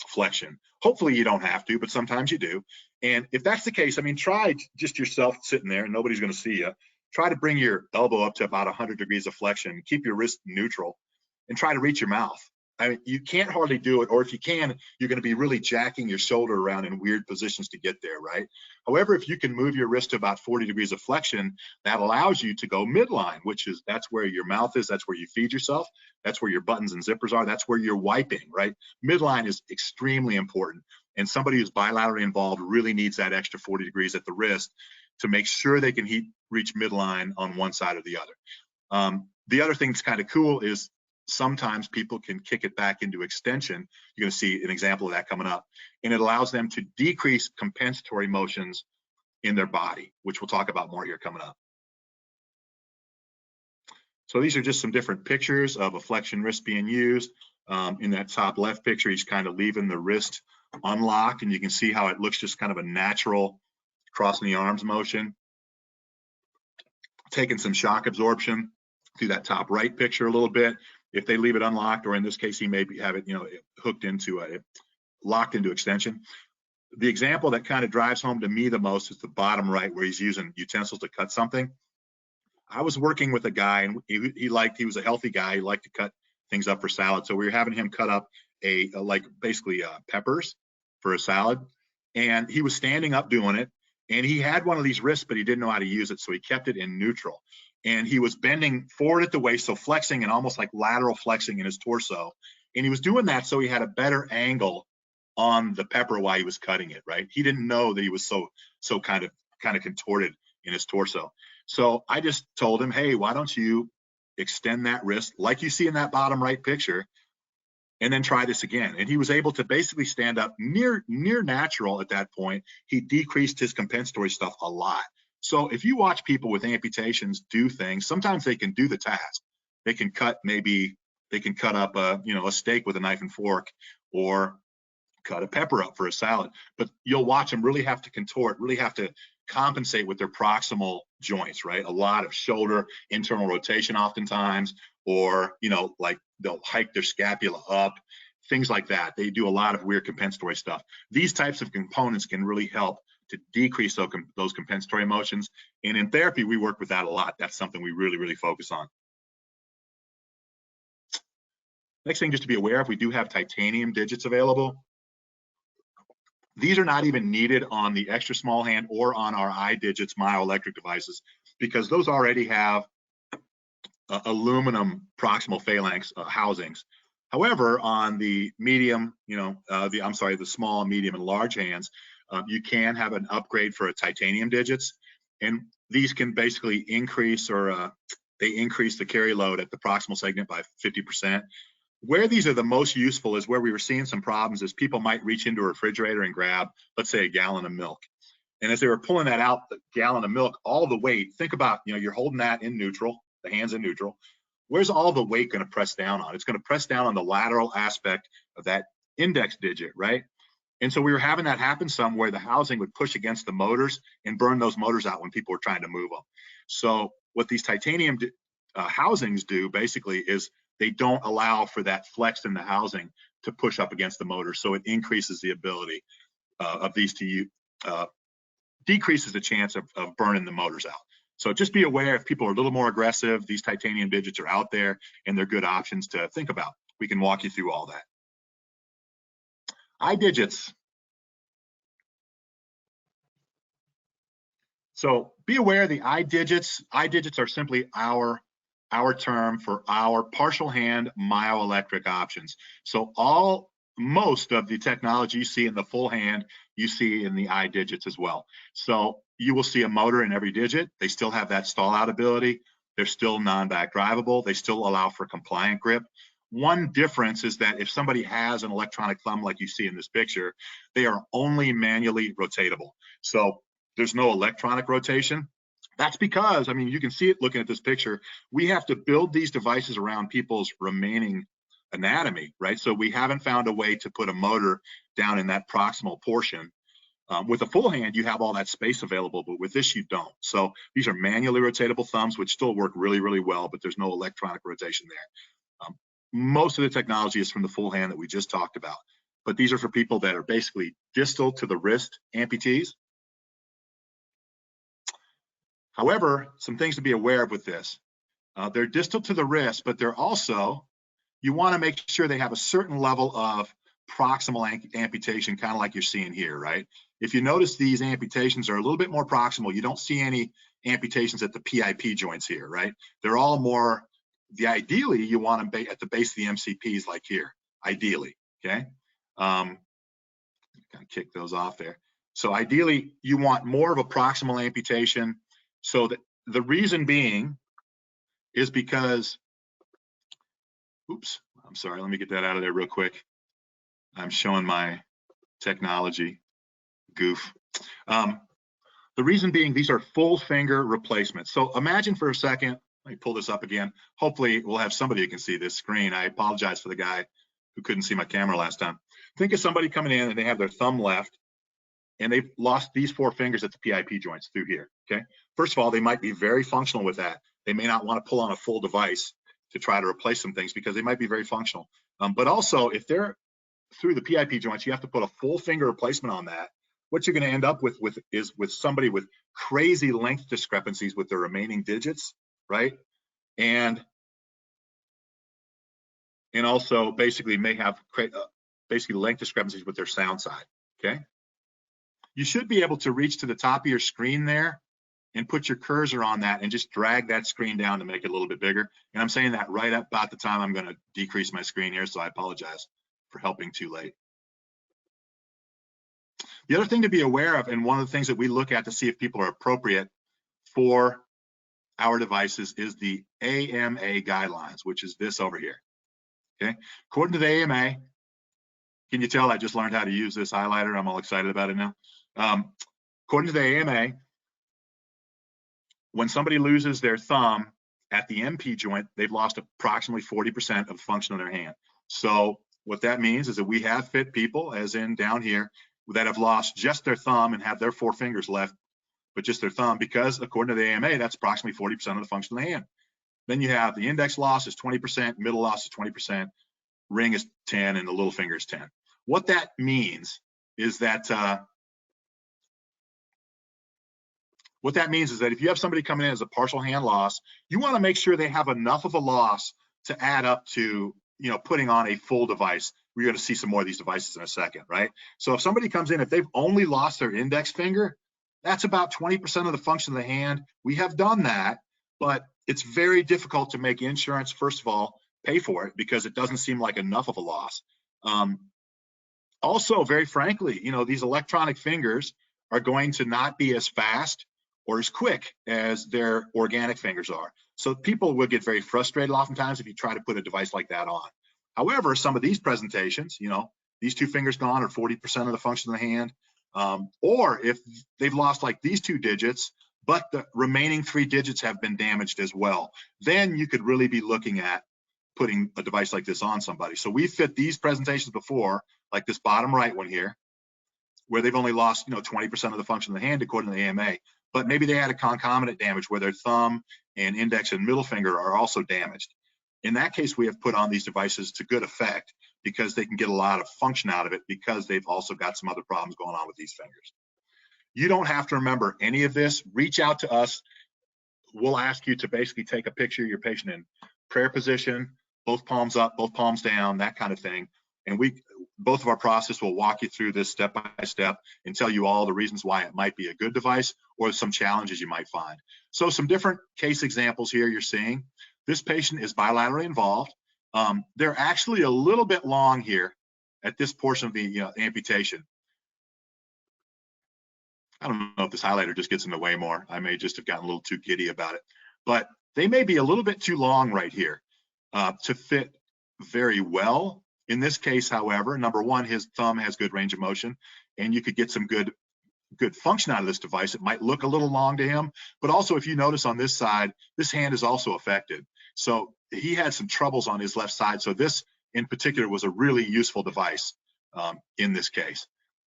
flexion. Hopefully you don't have to, but sometimes you do. And if that's the case, try just yourself sitting there and nobody's going to see you. Try to bring your elbow up to about 100 degrees of flexion, keep your wrist neutral, and try to reach your mouth. You can't hardly do it, or if you can, you're going to be really jacking your shoulder around in weird positions to get there, right? However, if you can move your wrist to about 40 degrees of flexion, that allows you to go midline, that's where your mouth is, that's where you feed yourself, that's where your buttons and zippers are, that's where you're wiping, right? Midline is extremely important, and somebody who's bilaterally involved really needs that extra 40 degrees at the wrist to make sure they can reach midline on one side or the other. The other thing that's kind of cool is sometimes people can kick it back into extension. You're going to see an example of that coming up, and it allows them to decrease compensatory motions in their body, which we'll talk about more here coming up. So these are just some different pictures of a flexion wrist being used. In that top left picture, he's kind of leaving the wrist unlocked, and you can see how it looks just kind of a natural crossing the arms motion. Taking some shock absorption through that top right picture a little bit. If they leave it unlocked, or in this case, he may have it, hooked into locked into extension. The example that kind of drives home to me the most is the bottom right, where he's using utensils to cut something. I was working with a guy, and he was a healthy guy. He liked to cut things up for salad. So we were having him cut up basically peppers for a salad, and he was standing up doing it. And he had one of these wrists, but he didn't know how to use it, so he kept it in neutral. And he was bending forward at the waist, so flexing and almost like lateral flexing in his torso. And he was doing that so he had a better angle on the pepper while he was cutting it, right? He didn't know that he was so kind of contorted in his torso. So I just told him, hey, why don't you extend that wrist like you see in that bottom right picture, and then try this again. And he was able to basically stand up near natural at that point. He decreased his compensatory stuff a lot. So if you watch people with amputations do things, sometimes they can do the task. They can cut up a steak with a knife and fork, or cut a pepper up for a salad. But you'll watch them really have to contort, really have to compensate with their proximal joints, right? A lot of shoulder internal rotation oftentimes, or, you know, like they'll hike their scapula up, things like that. They do a lot of weird compensatory stuff. These types of components can really help to decrease those compensatory motions. And in therapy, we work with that a lot. That's something we really, really focus on. Next thing just to be aware of, we do have titanium digits available. These are not even needed on the extra small hand or on our iDigits myoelectric devices, because those already have aluminum proximal phalanx housings. However, on the medium, you know, the small, medium, and large hands, you can have an upgrade for a titanium digits, and these can basically increase, or they increase the carry load at the proximal segment by 50%. Where these are the most useful is where we were seeing some problems is people might reach into a refrigerator and grab, let's say, a gallon of milk. And as they were pulling that out, the gallon of milk, all the weight, think about, you know, you're holding that in neutral, the hand's in neutral. Where's all the weight going to press down on? It's going to press down on the lateral aspect of that index digit, right? And so we were having that happen some where the housing would push against the motors and burn those motors out when people were trying to move them. So what these titanium housings do basically is they don't allow for that flex in the housing to push up against the motor. So it increases the ability of these to decreases the chance of burning the motors out. So just be aware, if people are a little more aggressive, these titanium digits are out there and they're good options to think about. We can walk you through all that. iDigits. So be aware the iDigits. iDigits are simply our term for our partial hand myoelectric options. So most of the technology you see in the full hand, you see in the iDigits as well. So you will see a motor in every digit. They still have that stall out ability. They're still non-back drivable. They still allow for compliant grip. One difference is that if somebody has an electronic thumb like you see in this picture, they are only manually rotatable. So there's no electronic rotation. That's because, I mean, you can see it looking at this picture, we have to build these devices around people's remaining anatomy, right? So we haven't found a way to put a motor down in that proximal portion. With a full hand, you have all that space available, but with this, you don't. So these are manually rotatable thumbs, which still work really, really well, but there's no electronic rotation there. Most of the technology is from the full hand that we just talked about, but these are for people that are basically distal to the wrist amputees. However, some things to be aware of with this. They're distal to the wrist, but they're also, you want to make sure they have a certain level of proximal amputation, kind of like you're seeing here, right? If you notice, these amputations are a little bit more proximal. You don't see any amputations at the PIP joints here, right? They're all more, ideally, you want them at the base of the MCPs like here, ideally, okay? Kind of kick those off there. So ideally, you want more of a proximal amputation. So the reason being is because, oops, I'm sorry, let me get that out of there real quick. I'm showing my technology goof. The reason being, these are full finger replacements. So imagine for a second, let me pull this up again. Hopefully we'll have somebody who can see this screen. I apologize for the guy who couldn't see my camera last time. Think of somebody coming in and they have their thumb left and they've lost these 4 fingers at the PIP joints through here, okay? First of all, they might be very functional with that. They may not want to pull on a full device to try to replace some things because they might be very functional. But also, if they're through the PIP joints, you have to put a full finger replacement on that. What you're going to end up with is somebody with crazy length discrepancies with their remaining digits, right? And also basically may have basically length discrepancies with their sound side, okay? You should be able to reach to the top of your screen there and put your cursor on that and just drag that screen down to make it a little bit bigger. And I'm saying that right up about the time I'm going to decrease my screen here, so I apologize for helping too late. The other thing to be aware of, and one of the things that we look at to see if people are appropriate for our devices, is the AMA guidelines, which is this over here, okay? According to the AMA, can you tell I just learned how to use this highlighter? I'm all excited about it now. According to the AMA, when somebody loses their thumb at the MP joint, they've lost approximately 40% of function of their hand. So what that means is that we have fit people, as in down here, that have lost just their thumb and have their 4 fingers left but just their thumb, because according to the AMA, that's approximately 40% of the function of the hand. Then you have the index loss is 20%, middle loss is 20%, ring is 10, and the little finger is 10. What that means is that if you have somebody coming in as a partial hand loss, you want to make sure they have enough of a loss to add up to, putting on a full device. We're going to see some more of these devices in a second, right? So if somebody comes in, if they've only lost their index finger, that's about 20% of the function of the hand. We have done that, but it's very difficult to make insurance, first of all, pay for it, because it doesn't seem like enough of a loss. Also, very frankly, these electronic fingers are going to not be as fast or as quick as their organic fingers are. So people will get very frustrated oftentimes if you try to put a device like that on. However, some of these presentations, these two fingers gone are 40% of the function of the hand. Or if they've lost like these 2 digits, but the remaining 3 digits have been damaged as well, then you could really be looking at putting a device like this on somebody. So we fit these presentations before, like this bottom right one here, where they've only lost 20% of the function of the hand according to the AMA, but maybe they had a concomitant damage where their thumb and index and middle finger are also damaged. In that case, we have put on these devices to good effect, because they can get a lot of function out of it, because they've also got some other problems going on with these fingers. You don't have to remember any of this. Reach out to us. We'll ask you to basically take a picture of your patient in prayer position, both palms up, both palms down, that kind of thing. And both of our process will walk you through this step by step and tell you all the reasons why it might be a good device or some challenges you might find. So some different case examples here you're seeing. This patient is bilaterally involved. They're actually a little bit long here at this portion of the amputation. I don't know if this highlighter just gets in the way more. I may just have gotten a little too giddy about it, but they may be a little bit too long right here to fit very well. In this case, however, number one, his thumb has good range of motion, and you could get some good function out of this device. It might look a little long to him, but also if you notice on this side, this hand is also affected. So he had some troubles on his left side. So this in particular was a really useful device in this case.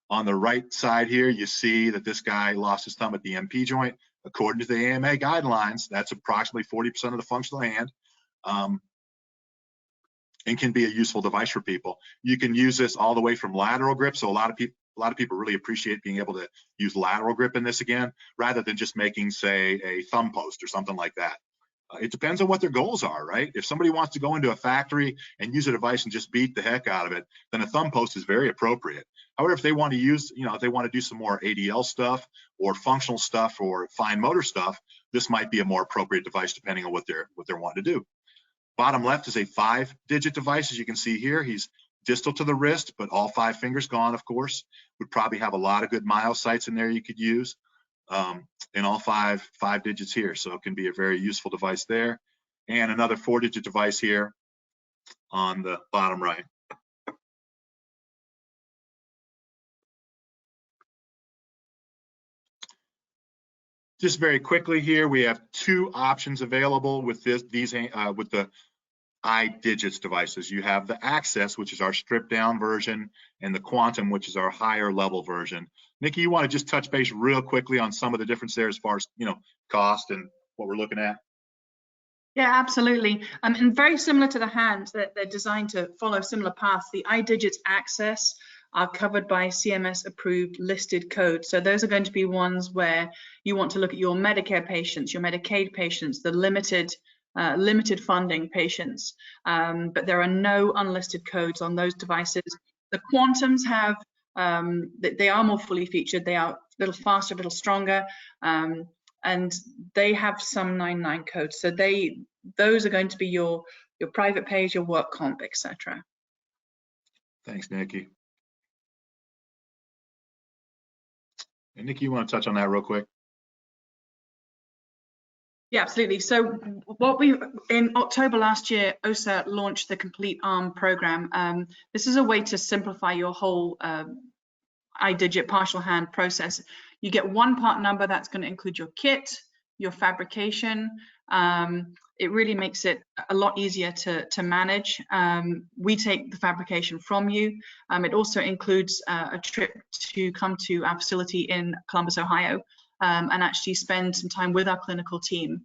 On the right side here, you see that this guy lost his thumb at the MP joint. According to the AMA guidelines, that's approximately 40% of the function of the hand. And can be a useful device for people. You can use this all the way from lateral grip. So a lot of people really appreciate being able to use lateral grip in this again, rather than just making, say, a thumb post or something like that. It depends on what their goals are, right? If somebody wants to go into a factory and use a device and just beat the heck out of it, then a thumb post is very appropriate. However, if they want to use, if they want to do some more ADL stuff or functional stuff or fine motor stuff, this might be a more appropriate device depending on what they're wanting to do. Bottom left is a 5-digit device. As you can see here, he's distal to the wrist, but all 5 fingers gone, of course. Would probably have a lot of good myocytes in there you could use. And all five digits here. So it can be a very useful device there. And another 4-digit device here on the bottom right. Just very quickly here, we have 2 options available with with the iDigits devices. You have the Access, which is our stripped down version, and the Quantum, which is our higher level version. Nikki, you want to just touch base real quickly on some of the difference there as far as cost and what we're looking at? Yeah, absolutely. And very similar to the hands, they're designed to follow similar paths. The iDigits Access are covered by CMS approved listed codes. So those are going to be ones where you want to look at your Medicare patients, your Medicaid patients, the limited funding patients, but there are no unlisted codes on those devices. The Quantums have, they are more fully featured, they are a little faster, a little stronger, and they have some 99 codes. So those are going to be your private page, your work comp, etc. Thanks, Nikki. And Nikki, you want to touch on that real quick? Yeah, absolutely. So in October last year, Össur launched the Complete Arm program. This is a way to simplify your whole iDigit partial hand process. You get one part number that's going to include your kit, your fabrication. It really makes it a lot easier to manage. We take the fabrication from you. It also includes a trip to come to our facility in Columbus, Ohio. and actually spend some time with our clinical team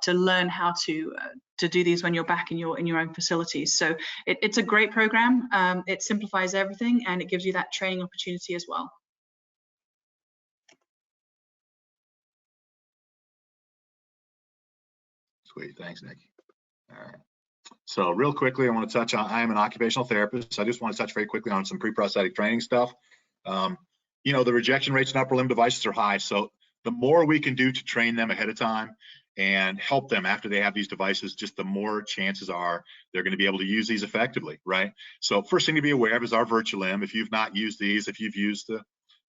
to learn how to do these when you're back in your own facilities. So it's a great program. It simplifies everything, and it gives you that training opportunity as well. Sweet, thanks, Nikki. All right. So real quickly, I want to touch on, I am an occupational therapist. So I just want to touch very quickly on some pre-prosthetic training stuff. You know, the rejection rates in upper limb devices are high. So the more we can do to train them ahead of time and help them after they have these devices, just the more chances are they're going to be able to use these effectively, right? So first thing to be aware of is our virtual limb. If you've not used these, if you've used the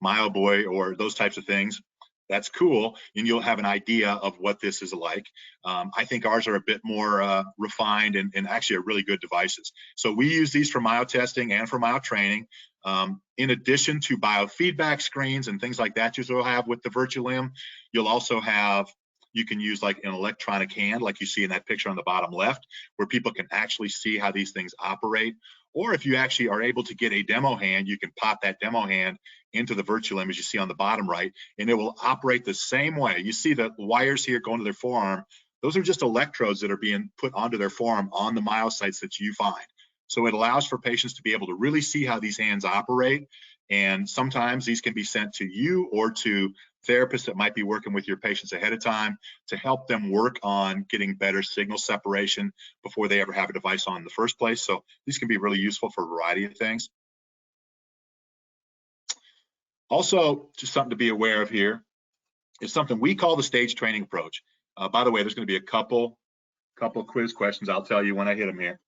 MyoBoy or those types of things, that's cool, and you'll have an idea of what this is like. I think ours are a bit more refined and actually are really good devices. So we use these for myo testing and for myo training. In addition to biofeedback screens and things like that you'll have with the virtual limb, you'll also have, you can use like an electronic hand like you see in that picture on the bottom left, where people can actually see how these things operate. Or if you actually are able to get a demo hand, you can pop that demo hand into the virtual limb as you see on the bottom right, and it will operate the same way. You see the wires here going to their forearm. Those are just electrodes that are being put onto their forearm on the myocytes that you find. So it allows for patients to be able to really see how these hands operate. And sometimes these can be sent to you or to therapists that might be working with your patients ahead of time to help them work on getting better signal separation before they ever have a device on in the first place. So these can be really useful for a variety of things. Also, just something to be aware of here is something we call the stage training approach. By the way, there's going to be a couple quiz questions. I'll tell you when I hit them here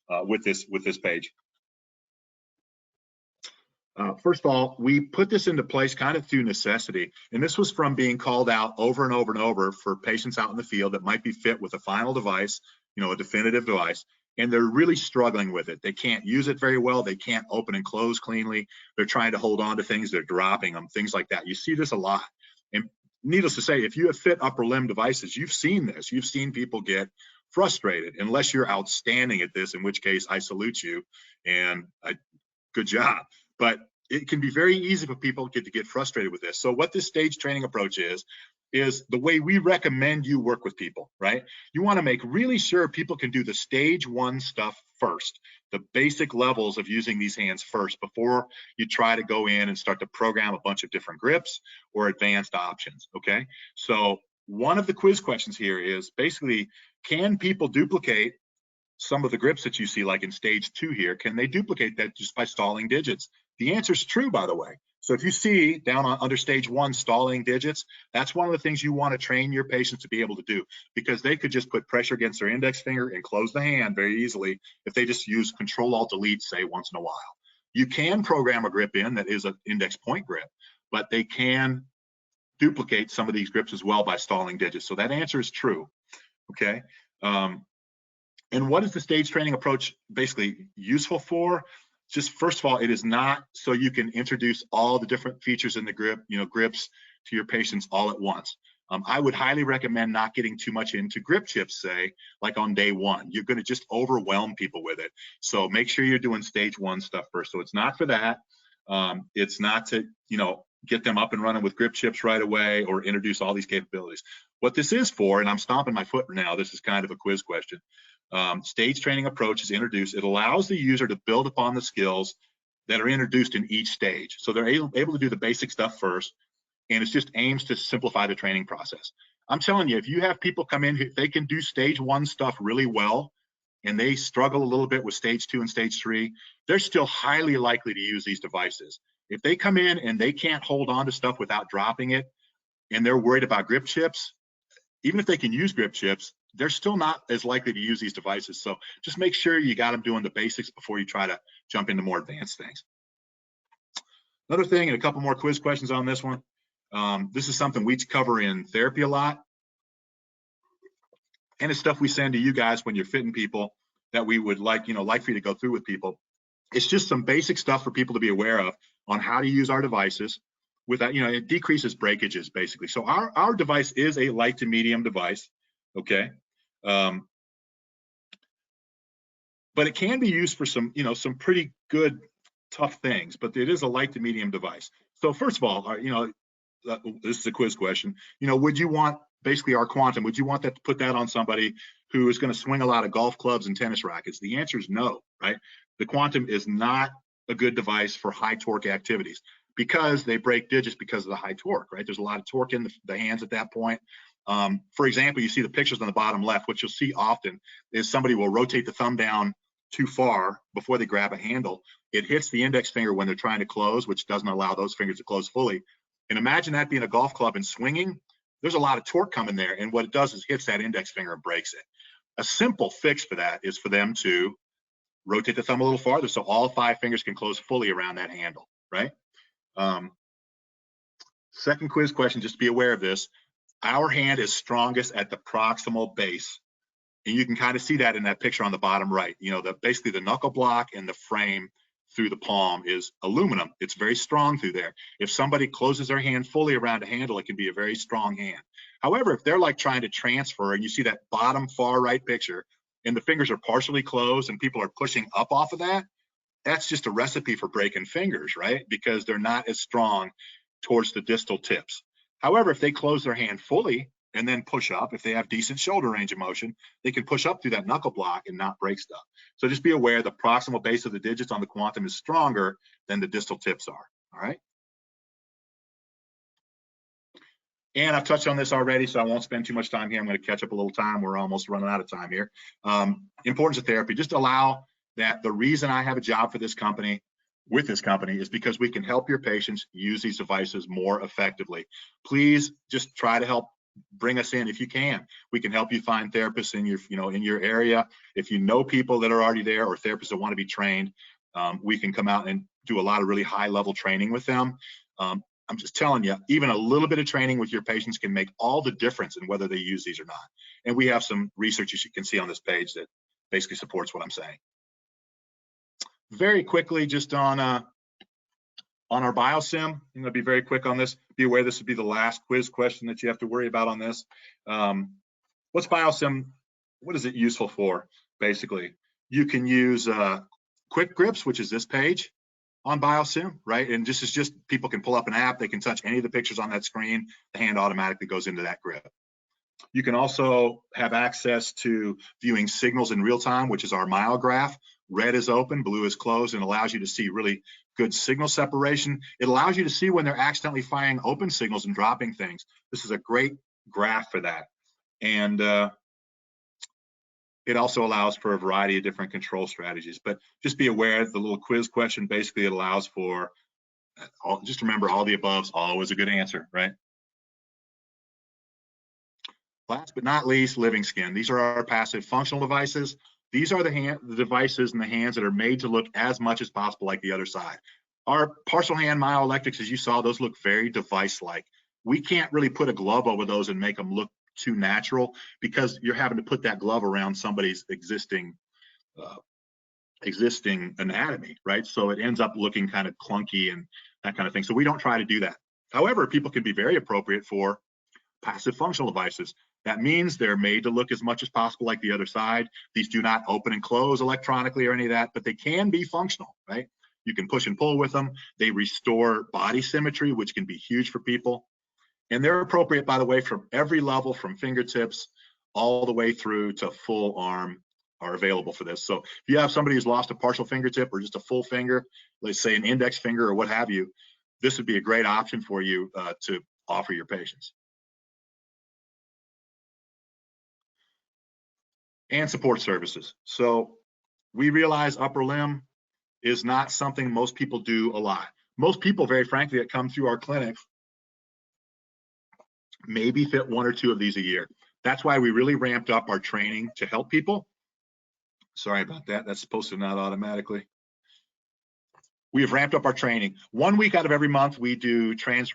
with this page. First of all, we put this into place kind of through necessity, and this was from being called out over and over and over for patients out in the field that might be fit with a final device, you know, a definitive device, and they're really struggling with it. They can't use it very well. They can't open and close cleanly. They're trying to hold on to things. They're dropping them, things like that. You see this a lot. And needless to say, if you have fit upper limb devices, you've seen this. You've seen people get frustrated, unless you're outstanding at this, in which case I salute you and good job. But it can be very easy for people to get frustrated with this. So what this stage training approach is the way we recommend you work with people, right? You want to make really sure people can do the stage one stuff first, the basic levels of using these hands first, before you try to go in and start to program a bunch of different grips or advanced options, okay? So one of the quiz questions here is basically, can people duplicate some of the grips that you see, like in stage 2 here? Can they duplicate that just by stalling digits? The answer is true, by the way. So if you see down under stage 1 stalling digits, that's one of the things you want to train your patients to be able to do, because they could just put pressure against their index finger and close the hand very easily if they just use Control-Alt-Delete, say, once in a while. You can program a grip in that is an index point grip, but they can duplicate some of these grips as well by stalling digits. So that answer is true, okay? And what is the stage training approach basically useful for? Just first of all, it is not so you can introduce all the different features in the grip, grips to your patients all at once. I would highly recommend not getting too much into grip chips, say, like on day 1. You're going to just overwhelm people with it. So make sure you're doing stage 1 stuff first. So it's not for that. It's not to, get them up and running with grip chips right away or introduce all these capabilities. What this is for, and I'm stomping my foot now, this is kind of a quiz question. Stage training approach is introduced. It allows the user to build upon the skills that are introduced in each stage. So they're able to do the basic stuff first, and it just aims to simplify the training process. I'm telling you, if you have people come in who they can do stage 1 stuff really well, and they struggle a little bit with stage 2 and stage 3, they're still highly likely to use these devices. If they come in and they can't hold on to stuff without dropping it, and they're worried about grip chips, even if they can use grip chips, they're still not as likely to use these devices. So just make sure you got them doing the basics before you try to jump into more advanced things. Another thing, and a couple more quiz questions on this one. This is something we cover in therapy a lot. And it's stuff we send to you guys when you're fitting people that we would like for you to go through with people. It's just some basic stuff for people to be aware of on how to use our devices without, it decreases breakages basically. So our device is a light to medium device, okay? But it can be used for some, some pretty good, tough things, but it is a light to medium device. So first of all, this is a quiz question, you know, would you want basically our quantum, would you want that to put that on somebody who is going to swing a lot of golf clubs and tennis rackets? The answer is no, right? The quantum is not a good device for high torque activities because they break digits because of the high torque, right? There's a lot of torque in the hands at that point. For example, you see the pictures on the bottom left. What you'll see often is somebody will rotate the thumb down too far before they grab a handle. It hits the index finger when they're trying to close, which doesn't allow those fingers to close fully. And imagine that being a golf club and swinging. There's a lot of torque coming there, and what it does is hits that index finger and breaks it. A simple fix for that is for them to rotate the thumb a little farther so all 5 fingers can close fully around that handle, right? Second quiz question, just be aware of this. Our hand is strongest at the proximal base. And you can kind of see that in that picture on the bottom right. You know, basically the knuckle block and the frame through the palm is aluminum. It's very strong through there. If somebody closes their hand fully around a handle, it can be a very strong hand. However, if they're like trying to transfer, and you see that bottom far right picture, and the fingers are partially closed and people are pushing up off of that, that's just a recipe for breaking fingers, right? Because they're not as strong towards the distal tips. However, if they close their hand fully and then push up, if they have decent shoulder range of motion, they can push up through that knuckle block and not break stuff. So just be aware the proximal base of the digits on the quantum is stronger than the distal tips are, all right? And I've touched on this already, so I won't spend too much time here. I'm going to catch up a little time. We're almost running out of time here. Importance of therapy, just allow that the reason I have a job for this company, with this company, is because we can help your patients use these devices more effectively. Please just try to help bring us in if you can. We can help you find therapists in your, in your area. If you know people that are already there or therapists that want to be trained, we can come out and do a lot of really high level training with them. I'm just telling you, even a little bit of training with your patients can make all the difference in whether they use these or not. And we have some research you can see on this page that basically supports what I'm saying. Very quickly, just on our biosim, I'm going to be very quick on this. Be aware this would be the last quiz question that you have to worry about on this. What's biosim? What is it useful for? Basically, you can use quick grips, which is this page on biosim, right? And this is just people can pull up an app, they can touch any of the pictures on that screen, the hand automatically goes into that grip. You can also have access to viewing signals in real time, which is our myograph. Red is open, blue is closed, and allows you to see really good signal separation. It allows you to see when they're accidentally firing open signals and dropping things. This is a great graph for that. And it also allows for a variety of different control strategies, but just be aware the little quiz question, basically it allows for, just remember all the above is always a good answer, right? Last but not least, living skin. These are our passive functional devices. These are the devices in the hands that are made to look as much as possible like the other side. Our partial hand myoelectrics, as you saw, those look very device-like. We can't really put a glove over those and make them look too natural because you're having to put that glove around somebody's existing anatomy, right? So it ends up looking kind of clunky and that kind of thing. So we don't try to do that. However, people can be very appropriate for passive functional devices. That means they're made to look as much as possible like the other side. These do not open and close electronically or any of that, but they can be functional, right? You can push and pull with them. They restore body symmetry, which can be huge for people. And they're appropriate, by the way, from every level, from fingertips all the way through to full arm are available for this. So if you have somebody who's lost a partial fingertip or just a full finger, let's say an index finger or what have you, this would be a great option for you to offer your patients. And support services. So we realize upper limb is not something most people do a lot. Most people, very frankly, that come through our clinic maybe fit 1 or 2 of these a year. That's why we really ramped up our training to help people. Sorry about that. That's supposed to not automatically. We have ramped up our training. 1 week out of every month, we do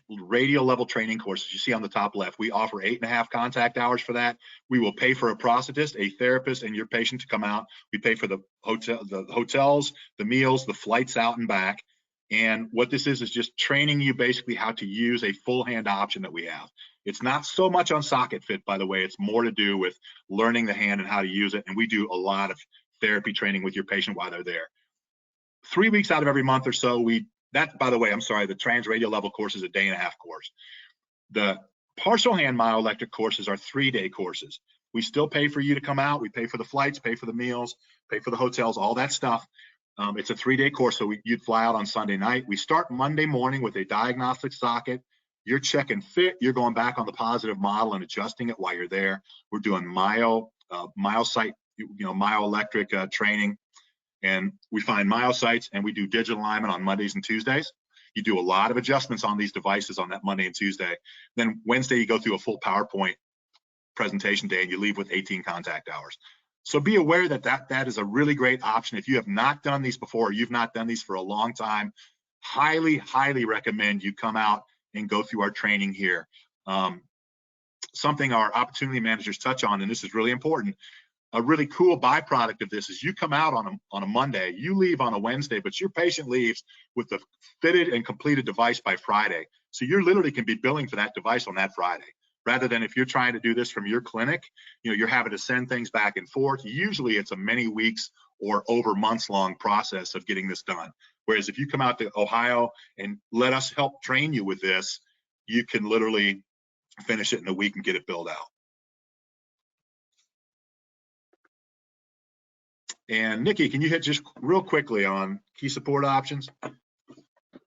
radial level training courses. You see on the top left, we offer 8.5 contact hours for that. We will pay for a prosthetist, a therapist, and your patient to come out. We pay for the hotels, the meals, the flights out and back. And what this is just training you basically how to use a full hand option that we have. It's not so much on socket fit, by the way. It's more to do with learning the hand and how to use it. And we do a lot of therapy training with your patient while they're there. 3 weeks out of every month or so, that, by the way, I'm sorry, the transradial level course is a 1.5-day course. The partial hand myoelectric courses are 3-day courses. We still pay for you to come out. We pay for the flights, pay for the meals, pay for the hotels, all that stuff. It's a 3-day course, so you'd fly out on Sunday night. We start Monday morning with a diagnostic socket. You're checking fit. You're going back on the positive model and adjusting it while you're there. We're doing myocyte, myoelectric training, and we find myocytes, and we do digital alignment on Mondays and Tuesdays. You do a lot of adjustments on these devices on that Monday and Tuesday. Then Wednesday, you go through a full PowerPoint presentation day, and you leave with 18 contact hours. So be aware that that is a really great option. If you have not done these before, or you've not done these for a long time, highly, highly recommend you come out and go through our training here. Something our opportunity managers touch on, and this is really important, a really cool byproduct of this is you come out on a Monday, you leave on a Wednesday, but your patient leaves with the fitted and completed device by Friday. So you literally can be billing for that device on that Friday, rather than if you're trying to do this from your clinic, you're having to send things back and forth. Usually it's a many weeks or over months long process of getting this done. Whereas if you come out to Ohio and let us help train you with this, you can literally finish it in a week and get it billed out. And Nikki, can you hit just real quickly on key support options?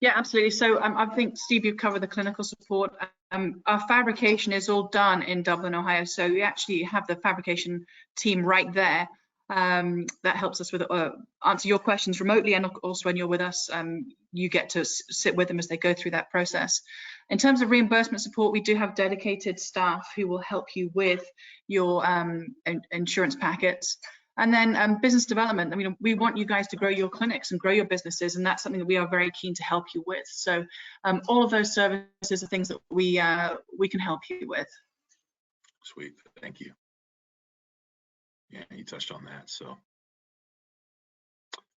Yeah, absolutely. So I think, Steve, you've covered the clinical support. Our fabrication is all done in Dublin, Ohio. So we actually have the fabrication team right there. That helps us with answer your questions remotely, and also when you're with us, you get to sit with them as they go through that process. In terms of reimbursement support, we do have dedicated staff who will help you with your insurance packets. And then business development. I mean, we want you guys to grow your clinics and grow your businesses, and that's something that we are very keen to help you with. So all of those services are things that we can help you with. Sweet, thank you. Yeah, you touched on that. So,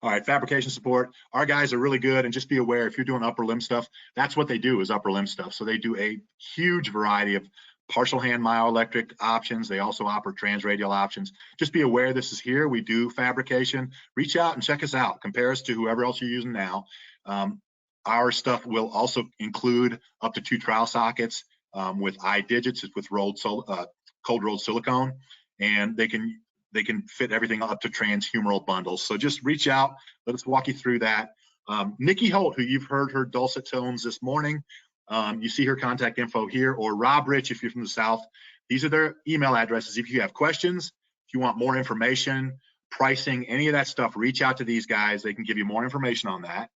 all right, fabrication support. Our guys are really good, and just be aware if you're doing upper limb stuff, that's what they do, is upper limb stuff. So they do a huge variety of partial hand myoelectric options. They also offer transradial options. Just be aware this is here. We do fabrication. Reach out and check us out. Compare us to whoever else you're using now. Our stuff will also include up to 2 trial sockets with iDigits, with cold rolled silicone, and they can fit everything up to transhumeral bundles. So just reach out. Let us walk you through that. Nikki Holt, who you've heard her dulcet tones this morning, you see her contact info here, or Rob Rich if you're from the South. These are their email addresses. If you have questions, if you want more information, pricing, any of that stuff, reach out to these guys. They can give you more information on that.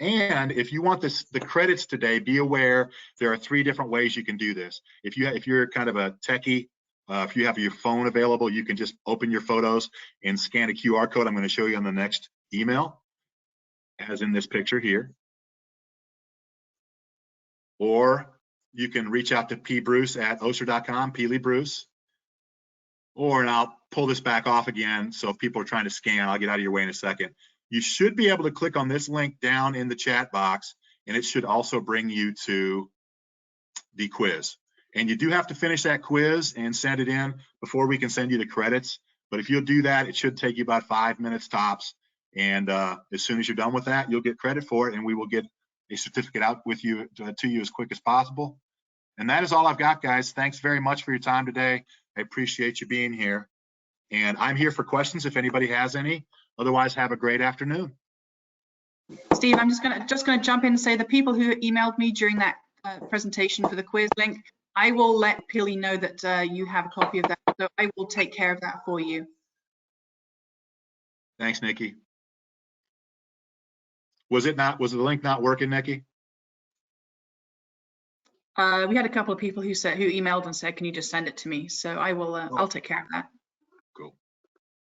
And if you want the credits today, be aware there are 3 different ways you can do this. If you're kind of a techie, if you have your phone available, you can just open your photos and scan a QR code. I'm going to show you on the next email, as in this picture here. Or you can reach out to pbruce at Ossur.com, Lee Bruce. And I'll pull this back off again. So if people are trying to scan, I'll get out of your way in a second. You should be able to click on this link down in the chat box, and it should also bring you to the quiz. And you do have to finish that quiz and send it in before we can send you the credits. But if you'll do that, it should take you about 5 minutes tops. And as soon as you're done with that, you'll get credit for it, and we will get a certificate out with you to you as quick as possible. And that is all I've got, guys. Thanks very much for your time today. I appreciate you being here. And I'm here for questions if anybody has any. Otherwise, have a great afternoon. Steve, I'm just gonna jump in and say the people who emailed me during that presentation for the quiz link, I will let Pili know that you have a copy of that. So I will take care of that for you. Thanks, Nikki. Was the link not working, Nikki? We had a couple of people who emailed and said, can you just send it to me? So I will, I'll take care of that.